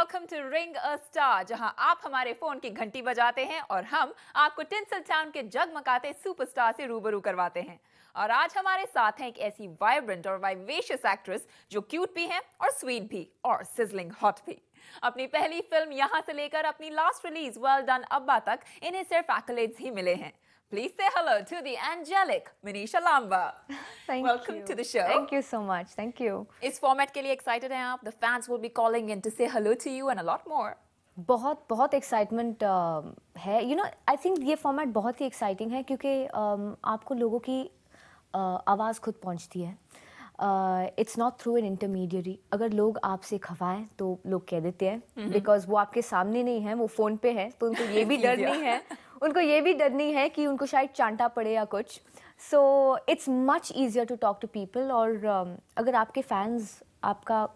Welcome to ring a star, जहां आप हमारे फोन की घंटी बजाते हैं और हम आपको टिंसल टाउन के जगमगाते सुपरस्टार से रूबरू करवाते हैं। और आज हमारे साथ हैं एक ऐसी वाइब्रेंट और वाइवेशियस एक्ट्रेस जो क्यूट भी हैं और स्वीट भी और सिजलिंग हॉट भी। अपनी पहली फिल्म यहां से लेकर अपनी लास्ट रिलीज वेल डन अब्बा तक इन्हें सिर्फ एक्कलेड्स ही मिले हैं। Please say hello to the angelic Manisha Lamba. Thank Welcome you. to the show. Thank you so much. Thank you. इस फॉर्मेट के लिए एक्साइटेड हैं आप? The fans will be calling in to say hello to you and a lot more. बहुत बहुत excitement है। I think ये format बहुत ही एक्साइटिंग है क्योंकि आपको लोगों की आवाज़ खुद पहुंचती है। It's not through an intermediary. अगर लोग आपसे खवाएं तो लोग कह देते हैं, बिकॉज वो आपके सामने नहीं है, वो फ़ोन पे है, तो उनको ये भी डर नहीं है, उनको ये भी डर नहीं है कि उनको शायद चांटा पड़े या कुछ। So it's much easier to talk to people. और अगर आपके फैंस आपका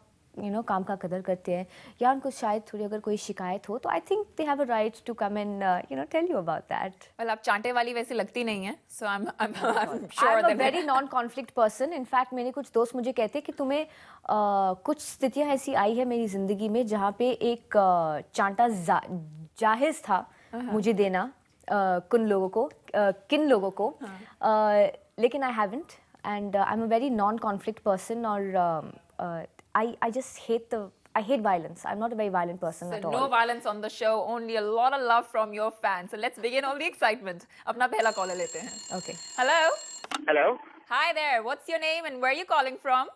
काम का कदर करते हैं या उनको शायद थोड़ी अगर कोई शिकायत हो, तो I think they have a right to come and tell you about that. Well, आप चांटे वाली वैसे लगती नहीं है, so I am I sure am a very non conflict person. In fact मेरे कुछ दोस्त मुझे कहते हैं कि तुम्हें कुछ स्थितियां ऐसी आई है मेरी ज़िंदगी में जहाँ पे एक चांटा जाहिज़ था मुझे देना किन लोगों को, लेकिन I haven't, and I am a very non conflict person. और I just hate violence. I'm not a very violent person at all. No violence on the show, only a lot of love from your fans. So let's begin all the excitement. अपना पहला collar लेते हैं। Okay. Hello. Hello. Hi there. What's your name and where are you calling from?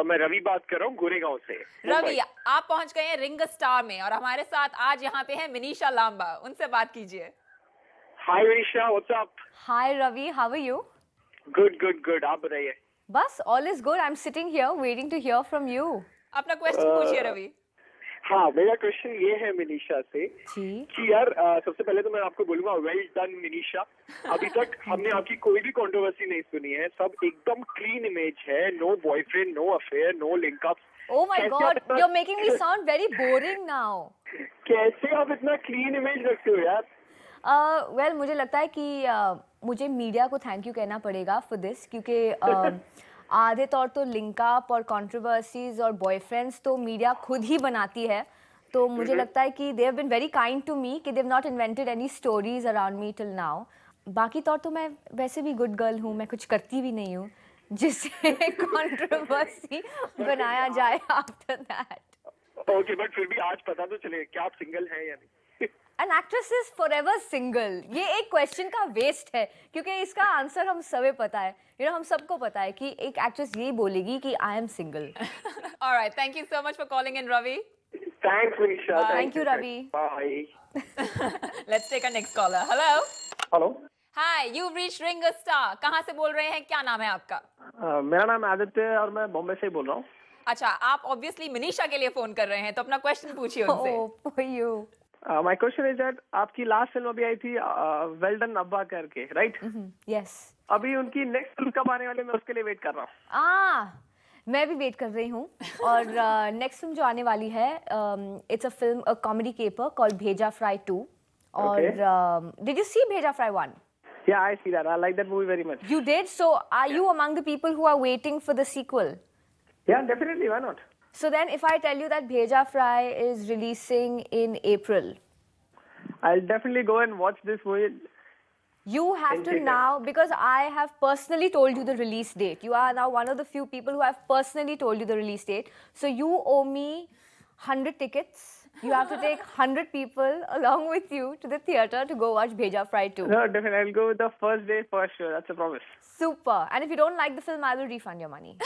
मैं रवि बात कर रहा हूँ गोरेगांव से। रवि, आप पहुंच गए हैं रिंग स्टार में और हमारे साथ आज यहाँ पे है मनीषा लांबा। उनसे बात कीजिए। Hi Manisha, what's up? Hi Ravi, how are you? Good. आप बताइए। बस all is good. I'm sitting here waiting to hear from you. अपना क्वेश्चन पूछिए रवि। हाँ, मेरा क्वेश्चन ये है मनीषा से जी। कि यार सबसे पहले तो मैं आपको बोलूंगा वेल डन मनीषा। अभी तक हमने आपकी कोई भी कंट्रोवर्सी नहीं सुनी है, सब एकदम क्लीन इमेज है। No boyfriend, no affair, no linkup. Oh my God, you're making me sound very boring now. कैसे आप इतना क्लीन इमेज रखते हो यार? वेल मुझे लगता है कि मुझे मीडिया को थैंक यू कहना पड़ेगा फॉर दिस, क्योंकि आधे तौर तो लिंकअप और कंट्रोवर्सीज और बॉयफ्रेंड्स तो मीडिया खुद ही बनाती है। तो मुझे लगता है कि they have been very kind to me कि they have not invented any stories around me till now. बाकी तौर तो मैं वैसे भी गुड गर्ल हूँ, मैं कुछ करती भी नहीं हूँ जिससे कंट्रोवर्सी बनाया जाए आफ्टर दैट। ओके, बट फिर भी आज पता तो चले क्या आप सिंगल हैं या नहीं? An actress is forever single. ये एक क्वेश्चन का वेस्ट है क्योंकि इसका आंसर हम सबे पता है। हम सबको पता है कि एक एक्ट्रेस यही बोलेगी कि I am single. Alright, thank you so much for calling in, Ravi. Thanks Manisha. Thank you, Ravi. Bye. Let's take our next caller. Hello. Hello. Hi, you've reached Ring a Star. कहाँ से बोल रहे हैं? क्या नाम है आपका? मेरा नाम आदित्य है और मैं बॉम्बे से ही बोल रहा हूँ। अच्छा, आप ऑब्वियसली मनीषा के लिए फोन कर रहे हैं, तो अपना क्वेश्चन पूछिए उनसे। Oh, for you. My question is that आपकी लास्ट फिल्म अभी आई थी वेल डन अब्बा करके, राइट? Yes. अभी उनकी नेक्स्ट फिल्म कब आने वाली है? मैं उसके लिए वेट कर रहा हूँ। मैं भी वेट कर रही हूँ। और नेक्स्ट फिल्म जो आने वाली है, it's a film, a comedy caper called भेजा फ्राई 2। और डिड यू सी भेजा fry 1? Yeah, I see that. I like that movie very much. You did? So are you among the people who are waiting for the sequel? Yeah, definitely. Why not? So then if I tell you that Bheja Fry is releasing in April, I'll definitely go and watch this movie. you have In to theater. now, because I have personally told you the release date. You are now one of the few people who have personally told you the release date. So you owe me 100 tickets. You have to take 100 people along with you to the theater to go watch Bheja Fry 2. No, definitely. I'll go with the first day for sure. That's a promise. Super. And if you don't like the film, I will refund your money.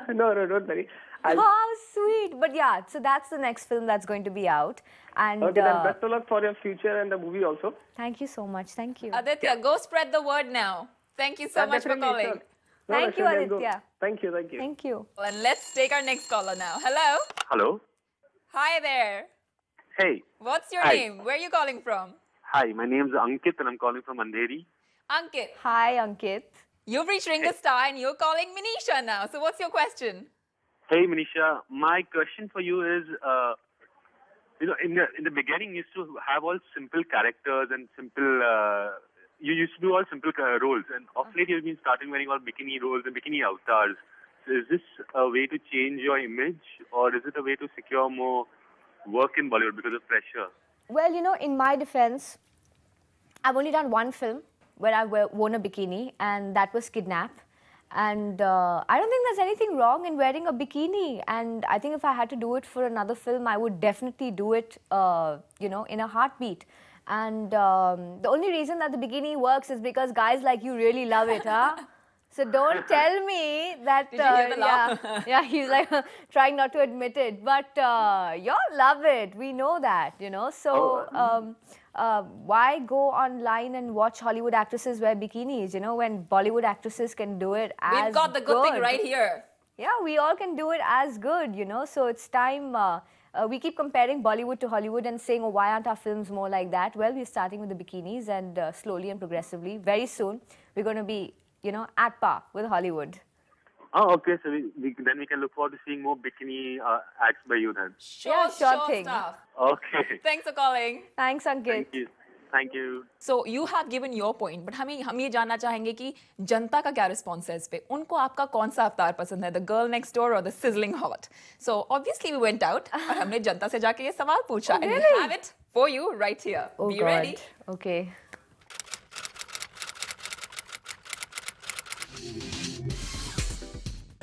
No, don't worry. How sweet. But yeah, so that's the next film that's going to be out. And Okay, then best of luck for your future and the movie also. thank you so much. Thank you. Aditya, go spread the word now. Thank you so much for Definitely, calling. sure. No, Thank you, sure, I'll go. Aditya. Thank you. Thank you. And let's take our next caller now. Hello. Hello. Hi there. Hey. What's your Hi. name? Where are you calling from? Hi, my name's Ankit and I'm calling from Andheri. Ankit. Hi, Ankit. You've reached Ring a Star and you're calling Manisha now. So what's your question? Hey, Manisha. My question for you is, in the beginning, you used to have all simple characters and simple. You used to do all simple roles, and of late you've been starting wearing all bikini roles and bikini avatars. is this a way to change your image, or is it a way to secure more work in Bollywood because of pressure? Well, you know, in my defense, I've only done one film where I worn a bikini, and that was Kidnap. And I don't think there's anything wrong in wearing a bikini. And I think if I had to do it for another film, I would definitely do it, you know, in a heartbeat. And the only reason that the bikini works is because guys like you really love it, huh? So don't tell me that. Did you hear the laugh? Yeah, he's like trying not to admit it, but y'all love it. We know that, you know. So why go online and watch Hollywood actresses wear bikinis? You know, when Bollywood actresses can do it as We've got the good thing right here. Yeah, we all can do it as good, you know. So it's time. We keep comparing Bollywood to Hollywood and saying, oh, why aren't our films more like that? Well, we're starting with the bikinis, and slowly and progressively, very soon, we're going to be, you know, at par with Hollywood. Oh, okay. So then we can look forward to seeing more bikini ads by you then. Yeah, sure thing. Stuff. Okay. Thanks for calling. Thanks, Ankit. Thank you. Thank you. So you have given your point, but हम ये जानना चाहेंगे कि जनता का क्या response है इस पे? उनको आपका कौन सा अवतार पसंद है? The girl next door or the sizzling hot? So obviously we went out और हमने जनता से जाके ये सवाल पूछा. And we have it for you right here. Oh, Be God. ready. Okay.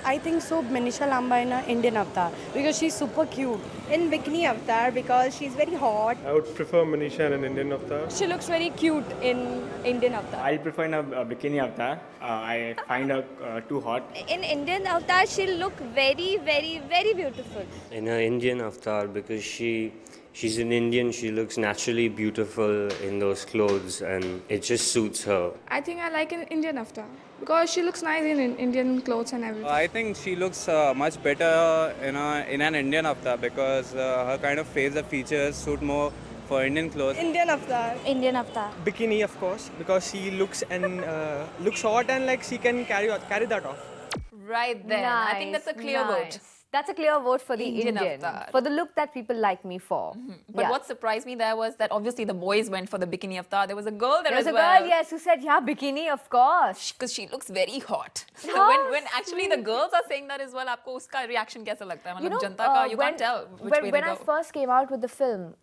I think so, Manisha Lamba in an Indian avatar because she's super cute. In bikini avatar because she's very hot. I would prefer Manisha in an Indian avatar. She looks very cute in Indian avatar. I'll prefer in a bikini avatar. I find her too hot. In Indian avatar, she'll look very, very, very beautiful. In her Indian avatar, because she's an Indian, she looks naturally beautiful in those clothes and it just suits her. I think I like an Indian avatar because she looks nice in Indian clothes and everything. I think she looks much better in an Indian avatar because her kind of face, the features suit more for Indian clothes. Indian avatar. Indian avatar. Bikini, of course, because she looks hot and like she can carry that off. Right then. I think that's a clear vote. That's a clear vote for the Indian Indian, avatar. for the look that people like me for. But what surprised me there was that obviously the boys went for the bikini avatar. There was a girl there There was as a well. girl, yes, who said, yeah, bikini, of course. Because she looks very hot. So Oh, when actually the girls are saying that as well, आपको उसका reaction कैसा लगता है? You know, मतलब जनता का you can't tell which way when they I go. first came out with the film,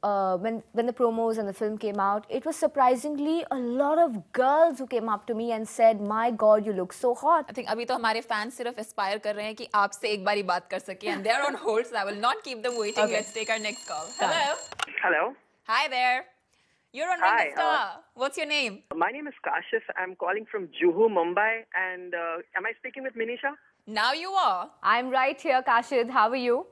when the promos and the film came out, it was surprisingly a lot of girls who came up to me and said, my God, you look so hot. I think अभी तो हमारे fans सिर्फ aspire कर रहे हैं कि आपसे एक बारी बात कर सके, and they're on hold, so I will not keep them waiting. Okay. Let's take our next call. Hello. Hello. Hi there. You're on Ring the Star. What's your name? My name is Kashif. I'm calling from Juhu, Mumbai. And am I speaking with Manisha? Now you are. I'm right here, Kashid. How are you?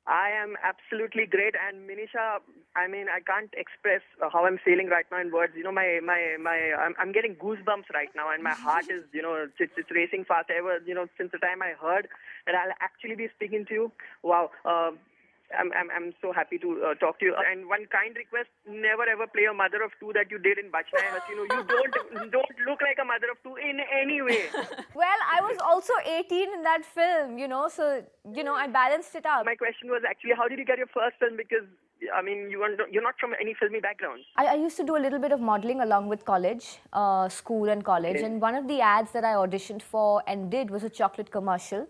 I am absolutely great. And Manisha, I mean, I can't express how I'm feeling right now in words. You know, I'm getting goosebumps right now, and my heart is, you know, it's racing fast. Ever, you know, since the time I heard that I'll actually be speaking to you, wow. I'm so happy to talk to you. And one kind request: never ever play a mother of two that you did in Bachna Hai Hasino. You don't look like a mother of two in any way. Well, I was also 18 in that film, you know, so, you know, I balanced it out. My question was actually, how did you get your first film? Because I mean, you're not from any filmy background. I used to do a little bit of modeling along with college, school and college. Okay. And one of the ads that I auditioned for and did was a chocolate commercial.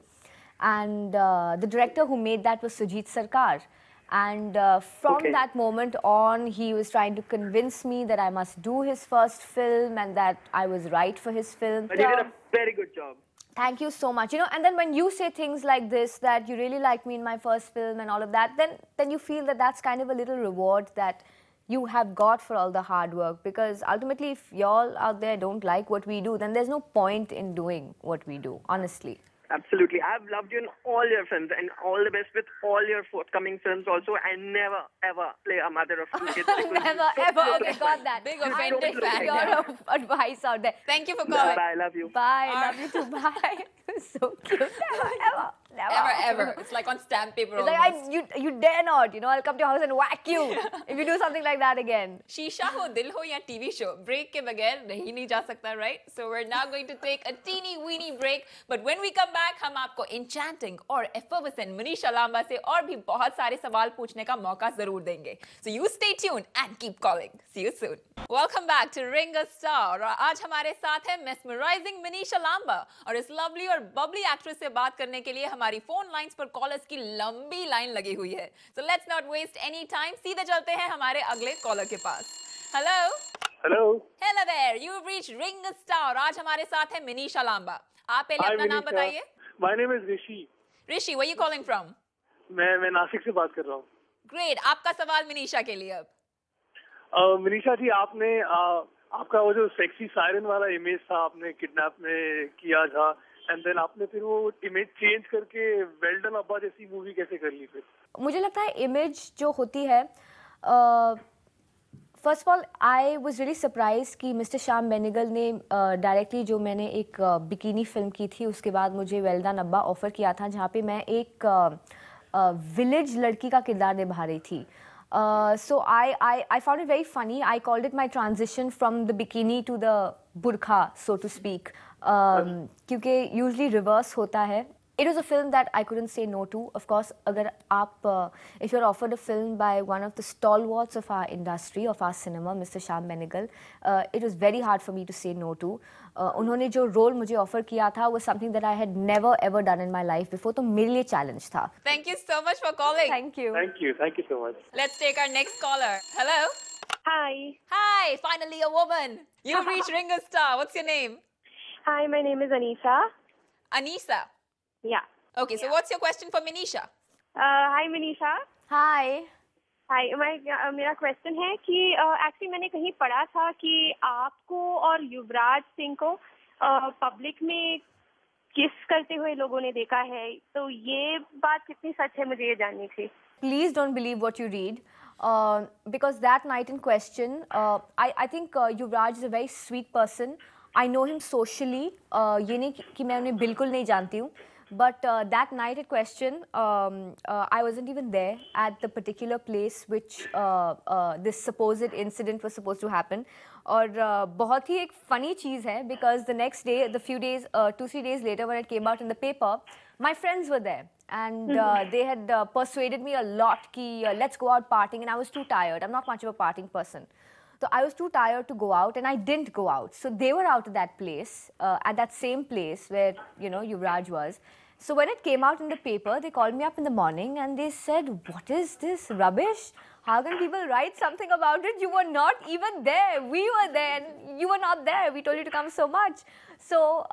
And the director who made that was Sujit Sarkar. And from Okay. that moment on, he was trying to convince me that I must do his first film and that I was right for his film. But you did a very good job. Thank you so much. You know, and then when you say things like this, that you really like me in my first film and all of that, then you feel that that's kind of a little reward that you have got for all the hard work. Because ultimately, if y'all out there don't like what we do, then there's no point in doing what we do, honestly. Absolutely. I've loved you in all your films, and all the best with all your forthcoming films also. And never, ever play a mother of two kids. Never, ever. Okay, got that. Big I offended take fan. your advice out there. Thank you for calling. Bye. Love you. Bye. Love you too. Bye. So cute. Ever, ever. Ever, ever. It's like on stamp paper. It's almost. like, you dare not, you know, I'll come to your house and whack you if you do something like that again. शीशा हो दिल हो या TV show, break के बगैर नहीं नहीं जा सकता, right? So we're now going to take a teeny weeny break, but when we come back हम आपको enchanting और effervescent मनीषा लांबा से और भी बहुत सारे सवाल पूछने का मौका जरूर देंगे. So you stay tuned and keep calling. See you soon. Welcome back to Ring a Star. और आज हमारे साथ है mesmerizing मनीषा लांबा और इस lovely और bubbly actress से बात करने के लिए हमारी फोन लाइंस पर कॉलर्स की लंबी लाइन लगी हुई है. So let's not waste any time. सीधे चलते हैं हमारे अगले कॉलर के पास. Hello. Hello. Hello there. You've reached Ring a Star. आज हमारे साथ है मनीषा लांबा. आप पहले अपना नाम बताइए. My name is Rishi. Rishi, where are you calling from? मैं नासिक से बात कर रहा हूँ. Great. आपका सवाल मनीषा के लिए अब. मनीषा जी, आपने आपका वो जो सेक्सी सायरन वाला इमेज था आपने किडनैप में किया था, एंड देन आपने फिर वो इमेज चेंज करके वेल डन अब्बा जैसी मूवी कैसे कर ली फिर? मुझे लगता है इमेज जो होती है, first of all I was really surprise कि मिस्टर श्याम बेनेगल ने डायरेक्टली जो मैंने एक बिकिनी फिल्म की थी उसके बाद मुझे वेल डन अब्बा ऑफर किया था, जहाँ पे मैं एक विलेज लड़की का किरदार निभा रही थी. So I found it very funny. I called it my transition from the bikini to the burqa, so to speak. क्योंकि usually reverse होता है. It was a film that I couldn't say no to. Of course, अगर आप if you're offered a film by one of the stalwarts of our industry, of our cinema, Mr. Shyam Benegal, it was very hard for me to say no to. उन्होंने जो role मुझे offer किया था was something that I had never ever done in my life before. तो मेरे लिए challenge था. Thank you so much for calling. Thank you. Thank you so much. Let's take our next caller. Hello. Hi. Hi. Finally a woman. You've reached Ring a Star. What's your name? Hi, my name is Anisa. Anisa. Yeah. Okay, so what's your question for Manisha? Hi, Manisha. Hi. Hi. मेरा question है कि actually मैंने कहीं पढ़ा था कि आपको और युवराज सिंह को पब्लिक में किस करते हुए लोगों ने देखा है, तो ये बात कितनी सच है मुझे ये जाननी थी. Please don't believe what you read. Because that night in question, I think Yuvraj is a very sweet person. I know him socially. ये नहीं कि मैं उन्हें बिल्कुल नहीं जानती हूँ. But that night at question, I wasn't even there at the particular place which this supposed incident was supposed to happen. और बहुत ही एक funny चीज़ है because the next day, the few days, 2-3 days later when it came out in the paper, my friends were there. And they had persuaded me a lot कि let's go out partying, and I was too tired. I'm not much of a partying person. So I was too tired to go out and I didn't go out. So they were out at that place, at that same place where, you know, Yuvraj was. So when it came out in the paper, they called me up in the morning and they said, what is this rubbish? How can people write something about it? You were not even there. We were there and you were not there. We told you to come so much. So,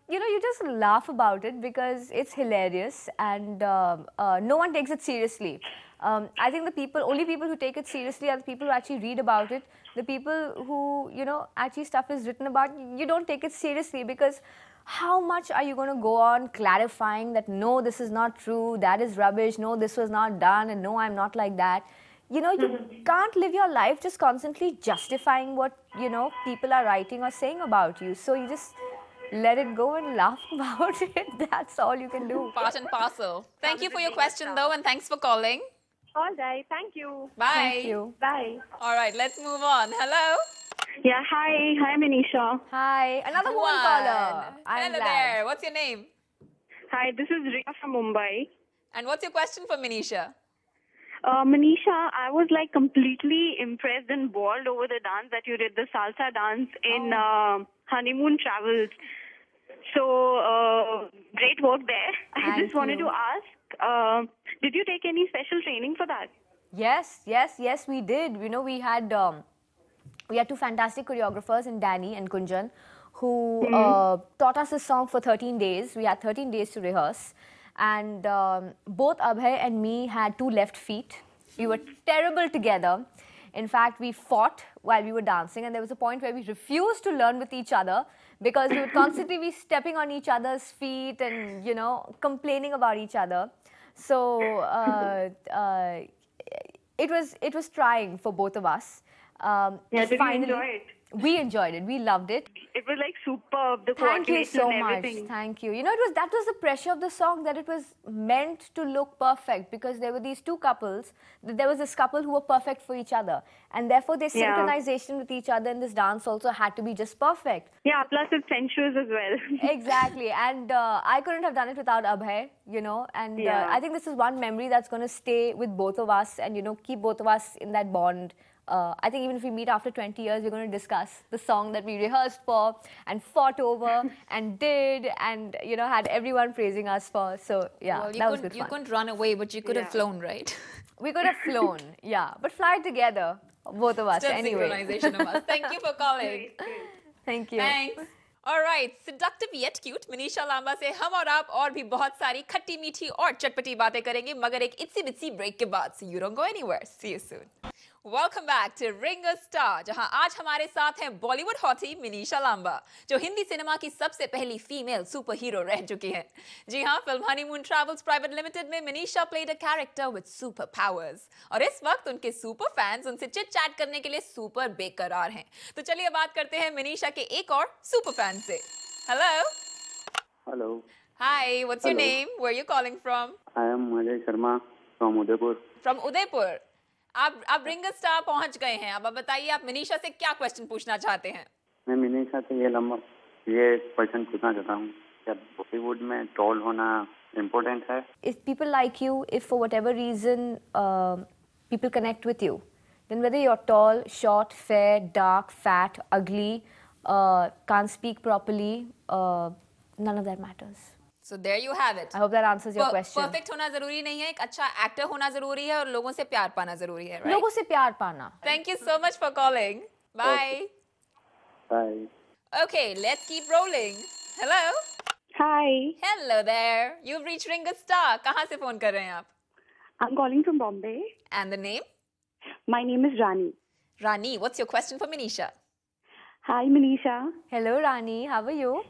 you know, you just laugh about it because it's hilarious and no one takes it seriously. I think the only people who take it seriously are the people who actually read about it. The people who, you know, actually stuff is written about, you don't take it seriously because how much are you going to go on clarifying that no, this is not true, that is rubbish, no, this was not done, and no, I'm not like that. You know, you can't live your life just constantly justifying what, you know, people are writing or saying about you. So you just let it go and laugh about it. That's all you can do. Part and parcel. Thank you for your question though, and thanks for calling. All right, thank you. Bye. Thank you. Bye. All right, let's move on. Hello. Yeah, hi, Manisha. Hi, another woman caller. I'm Hello glad. there. What's your name? Hi, this is Riya from Mumbai. And what's your question for Manisha? Manisha, I was like completely impressed and bowled over the dance that you did, the salsa dance in Honeymoon Travels. So, great work there. I just wanted to ask, did you take any special training for that? Yes, we did. You know, we had two fantastic choreographers in Danny and Kunjan who taught us this song for 13 days. We had 13 days to rehearse. And both Abhay and me had two left feet. We were terrible together. In fact, we fought while we were dancing, and there was a point where we refused to learn with each other because we would constantly be stepping on each other's feet and, you know, complaining about each other. So it was trying for both of us. Did you enjoy it? We enjoyed it. We loved it. It was like superb. The Thank you coordination so and much. everything. Thank you. You know, that was the pressure of the song, that it was meant to look perfect, because there were these two couples. There was this couple who were perfect for each other, and therefore their Yeah. synchronization with each other in this dance also had to be just perfect. Yeah, plus it's sensuous as well. Exactly. And I couldn't have done it without Abhay, you know. And Yeah. I think this is one memory that's going to stay with both of us and, you know, keep both of us in that bond. I think even if we meet after 20 years, we're going to discuss the song that we rehearsed for and fought over and did and, you know, had everyone praising us for. So, yeah, Well, that was good you fun. couldn't run away, but you could have flown, right? We could have flown, yeah. But fly together, both of us, Still anyway. synchronization of us. Thank you for calling. Thank you. Thanks. Alright, seductive yet cute Manisha Lamba से हम और आप और भी बहुत सारी खट्टी मीठी और चटपटी बातें करेंगे, मगर एक इत्सी बित्सी ब्रेक के बाद. So you don't go anywhere. See you soon. Welcome back to Ring a Star, जहां आज हमारे साथ हैं बॉलीवुड हॉटी मनीषा लांबा, जो हिंदी सिनेमा की सबसे पहली फीमेल सुपर हीरो रह चुकी हैं. जी हां, film honeymoon travels private limited में Manisha played a character with super powers, और इस वक्त उनके सुपर फैंस उनसे चिट चैट करने के लिए सुपर बेकरार हैं. तो चलिए बात करते हैं मनीषा के एक और सुपर फैन से. Hello. Hello. Hi, what's your Hello. Name? Where you calling from? I am Ajay Sharma from Udaipur. From Udaipur. आप रिंग अ स्टार पहुंच गए हैं. अब आप बताइए, आप मनीषा से क्या क्वेश्चन पूछना चाहते हैं? मैं मनीषा से ये क्वेश्चन पूछना चाहता हूँ, क्या बॉलीवुड में टॉल होना इम्पोर्टेंट है? If people like you, if for whatever reason people connect with you, then whether you're tall, short, fair, dark, fat, ugly, can't speak properly, none of that matters. So there you have it. I hope that answers your question. Perfect होना जरूरी नहीं है, एक अच्छा actor होना जरूरी है और लोगों से प्यार पाना जरूरी है, right? लोगों से प्यार पाना. Thank you so much for calling. Bye. Bye. Okay, let's keep rolling. Hello. Hi. Hello there. You've reached Ring a Star. कहाँ से फोन कर रहे हैं आप? I'm calling from Bombay. And the name? My name is Rani. Rani, what's your question for Manisha? Hi, Manisha. Hello, Rani. How are you?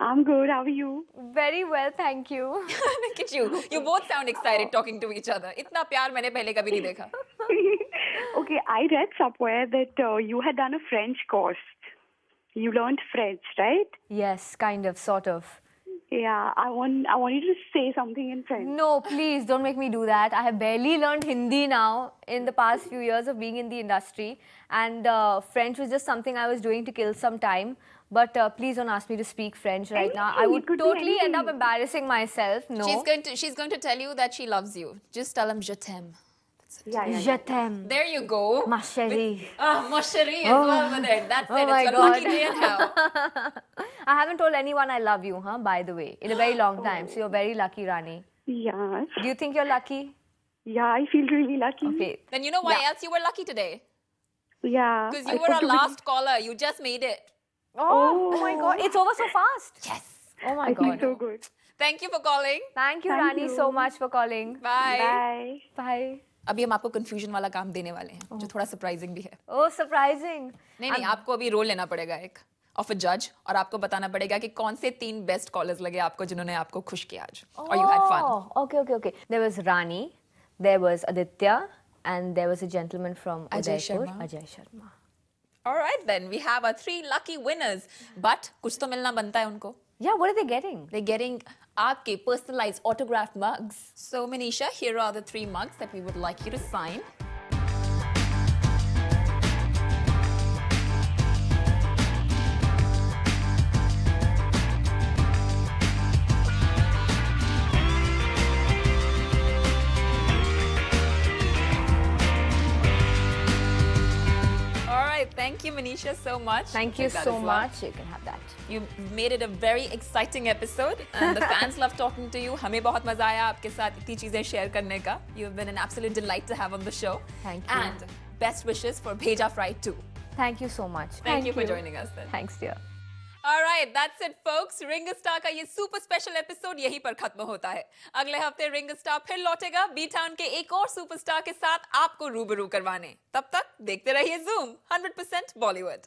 I'm good. How are you? Very well, thank you. Look at you. You both sound excited talking to each other. इतना प्यार मैंने पहले कभी नहीं देखा. Okay, I read somewhere that you had done a French course. You learned French, right? Yes, kind of, sort of. Yeah, I want you to say something in French. No, please don't make me do that. I have barely learned Hindi now in the past few years of being in the industry, and French was just something I was doing to kill some time. But please don't ask me to speak French right now. I would totally end up embarrassing myself. No. She's going to tell you that she loves you. Just tell him je t'aime. Je t'aime. There you go. Ma chérie. Ma chérie as well with it. That's it. my It's your God. lucky day in hell. I haven't told anyone I love you, by the way, in a very long time. So you're very lucky, Rani. Yes. Do you think you're lucky? Yeah, I feel really lucky. Okay. Then you know why else you were lucky today? Yeah. Because you were our last caller. You just made it. Oh my God. It's over so fast. Yes. Oh my I feel God. so good. Thank you for calling. Thank you, Thank Rani, you. so much for calling. Bye. Bye. Bye. अभी हम आपको confusion वाला काम देने वाले हैं, जो थोड़ा सरप्राइजिंग भी है. Oh, surprising. नहीं, आपको अभी रोल लेना पड़ेगा एक ऑफ अ जज, और आपको बताना पड़ेगा कि कौन से 3 बेस्ट कॉलर्स लगे आपको जिन्होंने आपको खुश किया आज. Or you had fun. Okay. There was Rani, there was Aditya, and there was a gentleman from Ajay Udaipur, Sharma. Ajay Sharma. All right, then we have our 3 lucky winners. But कुछ तो मिलना बनता है उनको. Yeah, what are they getting? They're getting आपके personalized autographed mugs. So Manisha, here are the 3 mugs that we would like you to sign. All right, thank you Manisha so much. Thank you Take that so as well. much. You can have that. You made it a very exciting episode and the fans love talking to you. हमें बहुत मजा आया आपके साथ इतनी चीजें share करने का. You've been an absolute delight to have on the show. Thank you. And best wishes for Bheja Fry 2. Thank you so much. Thank you for joining us then. Thanks, dear. Alright, that's it folks. Ring a Star का ये super special episode यहीं पर खत्म होता है. अगले हफ्ते Ring a Star फिर लौटेगा B-Town के एक और सुपरस्टार के साथ आपको रूबरू करवाने. तब तक देखते रहिए Zoom 100% Bollywood.